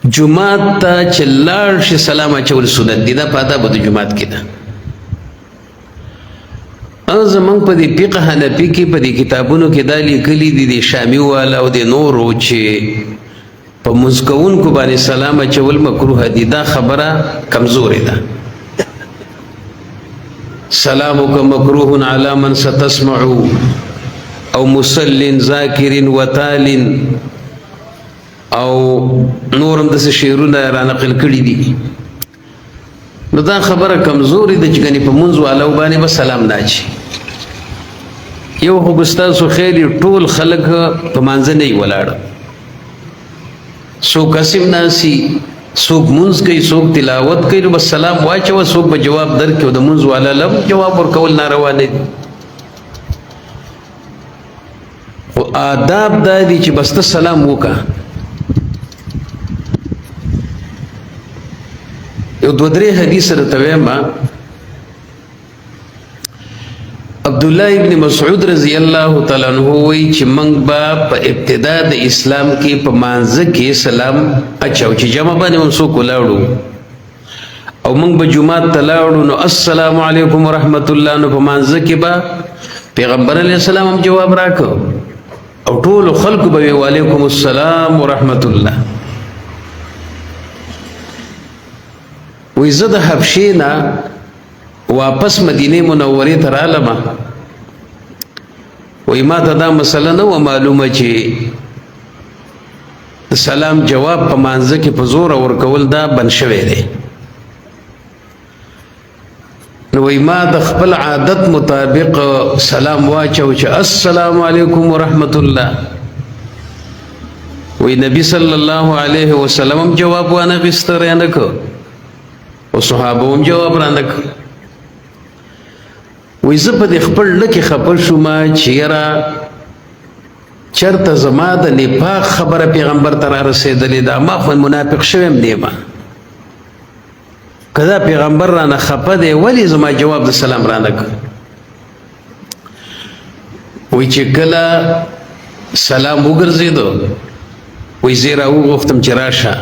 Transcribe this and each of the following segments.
جمعات ته چې لاړ شي سلام اچول سنت دي، دا په آدابو د جمعات کې ده. زمونږ په دې فقه حنفي کې په دې کتابونو کې دا لیکلي دي د شامي والا او د نورو چې په مونځ کوونکو باندې سلام اچول مکروه دي. دا خبره کمزورې ده. سلامک مکروه علی من ستسمع او مسل ذاکر وتال او نورم داسې شعرونه را نقل کړي دي. نو دا خبره کمزورې ده چې ګنې په مونځ والو باندې به سلام نه اچي. یو خو به ستاسو خیر ټول خلک په مانځه نه وي ولاړه، څوک قسم ناسي، څوک مونځ کوي، څوک تلاوت کوي، نو بس سلام واچوه، څوک به جواب درکړي او د مونځ والا لم جواب ورکول ناروا نه دي. خو آداب دا دي چې بس ته سلام وکړه. یو دو درې حدیث راته وایم. عبدالله ابن مسعود رضی الله تعالی عنہ وایي چې موږ به په ابتدا د اسلام کې په مانځه کې سلام اچو، چې جمع باندې موږ څوک ولاړو او موږ به جمعات ته لاړو نو السلام علیکم ورحمت الله، نو په مانځه کې به پیغمبر علیه السلام هم جواب راکړو او ټولو خلکو به وی وعلیکم السلام ورحمت الله. وی زه د حبشې نه واپس مدینه منورې ته رالم. وی ما ته دا مسله نه وه معلومه چې د سلام جواب په مانځه کې په زوره ورکول دا بند شوی دی. نو وی ما د خپل عادت مطابق سلام واچو چې السلام علیکم ورحمت الله. وی نبی صلی الله علیه وسلم هم جواب وانه غیسته رانه که او صحابه هم جواب رانه که. وی زه په دې خپل لکې خبر شوم چې یاره چېرته زما د نفاق خبره پیغمبر ته را رسېدلې ده، ما خو منافق شوی م نیمه، که دا پیغمبر رانه خفه دی ولې زما جواب د سلام رانه که. وی چې کله سلام وګرځېدو وی زه راوغوښتم چې راشه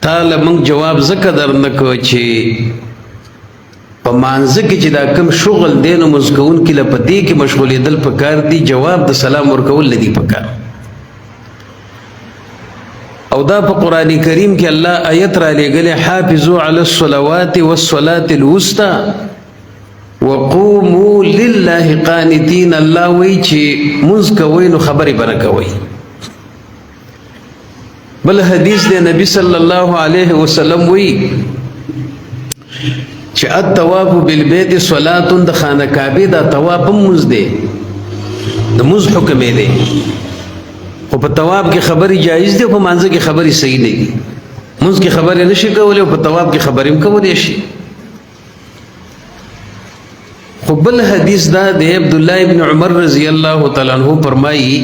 تا له موږ جواب ځکه درنه که چې په مانځه کې چې دا کم شغل دی نو مونځ کوونکي له په دې کې مشغولېدل پکار دي، جواب د سلام ورکول نه دي پکار. او دا په قرآن کریم کې الله آیت را لېږلی حافظوا علی الصلوات والصلاة الوسطى وقوموا لله قانتین. الله وایي چې مونځ کوئ نو خبرې به نه کوئ. بل حدیث دی نبی صلی الله علیه وسلم وایي چې الطواف بالبیت صلاة، د خانه کعبې دا طواف هم مونځ دی، د مونځ حکم یې دی. خو په طواف کې خبرې جایز دي، په مانځه کې خبرې صحیح نه دي. مونځ کې خبرې نه شي کولی او په طواف کې خبرې هم کولی شي. خو بل حدیث دا دی عبدالله ابن عمر رضی الله تعالی عنہ فرمایي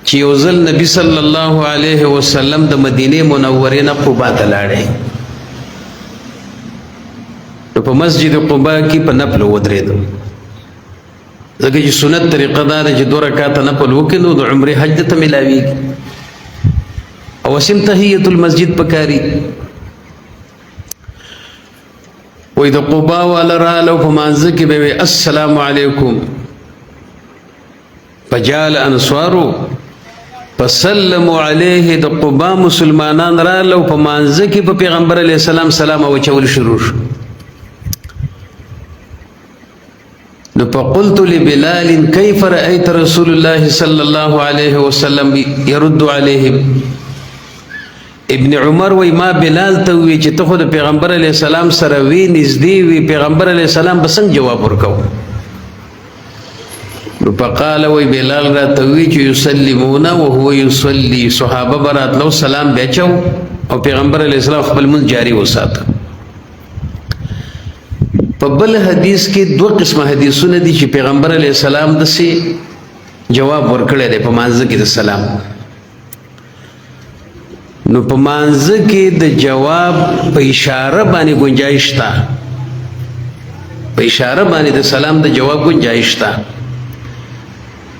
چې یو ځل نبی صلی الله علیه وسلم د مدینه منورې نه قبا ته لاړی، نو په مسجد قبا کې په نفل ودرېدو، ځکه چې سنت طریقه دا ده چې 2 رکعاته نفل وکړي نو د عمرې حج ته ملاویږي او اسیم تحیت المسجد پکاري. وی د قبا والا راغلو په مانځه کې به وی السلام علیکم، فجعل انصارو فسلموا علیه. د قبا مسلمانان راغلو په مانځه کې په پیغمبر علیه السلام سلام واچول شروع شو. نو فقلت لبلال كيف رأيت رسول الله صلى الله عليه وسلم يرد عليهم. ابن عمر وی ما بلال ته وی چې ته خو د پیغمبر علیه السلام سره وی نږدې وی، پیغمبر علیه السلام به څنګه جواب ورکو؟ نو فقال وی بلال را ته وی چې یسلمون وهو یصلي، صحابه به راتلو سلام بیا چو او پیغمبر علیه السلام خپل مونځ جاري وساته. په بل حدیث کې 2 قسمه حدیثونه دي چې پیغمبر علیه السلام داسې جواب ورکړی دی په مانځه کې د سلام. نو په مانځه کې د جواب په اشاره باندې گنجایش شته، په اشاره باندې د سلام د جواب گنجایش شته.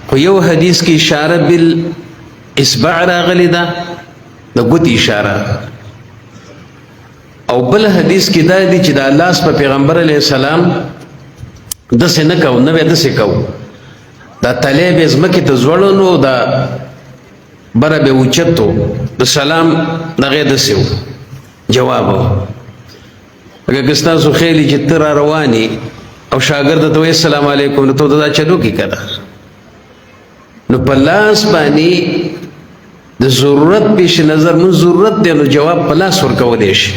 خو یو حدیث کې اشاره اصبع راغلی ده د ګوتې اشاره. او بل حدیث کې دا دی چې د الله په پیغمبر علیه السلام داسې نه کو، نه به داسې کو، دا تلی به ځمکې ته ځوړو نو دا بره به اوچتو، د سلام دغې داسې و جواب و. اگر که ستاسو خیلی چې ته را روانې او شاګرد ته وایي السلام علیکم، نو ته دا چلو کې که ده، نو په لاس باندې د ضرورت پیش نظر من ضرورت دی، نو جواب په لاس ورکولی شي.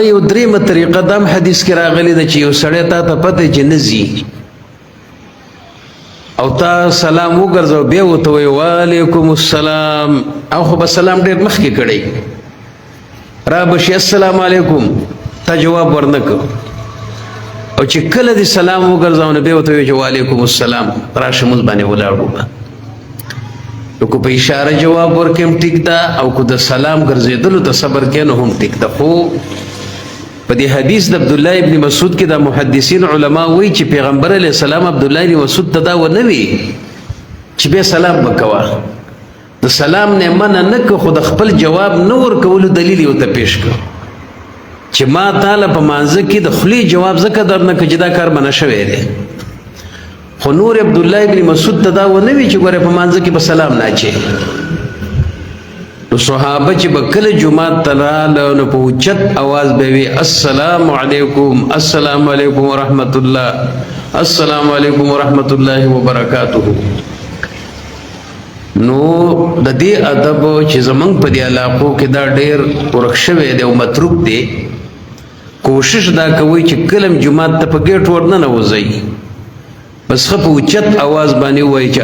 یو دریمه طریقه دام حدیث کې راغلی ده چې یو سړی تا ته پته چې نه ځي او تا سلام وګرځو، بیا ورته وایي وعلیکم السلام، او خو به سلام ډېر مخکې کړی، را به شي السلام علیکم، تا جواب ورنه کړ، او چې کله دې سلام وګرځاو نو بیا ورته وایي چې وعلیکم السلام، راشه مونځ باندې ولاړو. نو که په اشاره جواب ورکړم ټیک ده، او که د سلام ګرځېدلو ته صبر کوې نو هم ټیک ده. خو په دې حدیث د عبدالله ابن مسعود کې د محدثین علما وایي چې پیغمبر علیه السلام عبدالله ابن مسعود ته دا ونه وي چې بیا سلام به کوه، د سلام نه منع نه که، خو د خپل جواب نه ورکولو دلیل یې ورته پیش کړ چې ما تاله په مانځه کې د خولې جواب ځکه درنه کړ چې دا کار منع شوی دی. خو نور عبدالله ابن مسعود ته دا ونه وي چې ګوره په مانځه کې به سلام نه اچې. نو صحابه چې به کله جومات ته راغله نو په اوچت اواز به وي السلام علیکم، السلام علیکم ورحمت الله، السلام علیکم ورحمت الله وبرکاته. نو د دې ادب چې زمونږ په دې علاقو کې دا ډېر ورک شوی دی او متروک دی، کوشش دا کوئ چې کله جومات ته په ګیټ ورننوځئ، بس ښه په اوچت اواز باندې ووایئ چې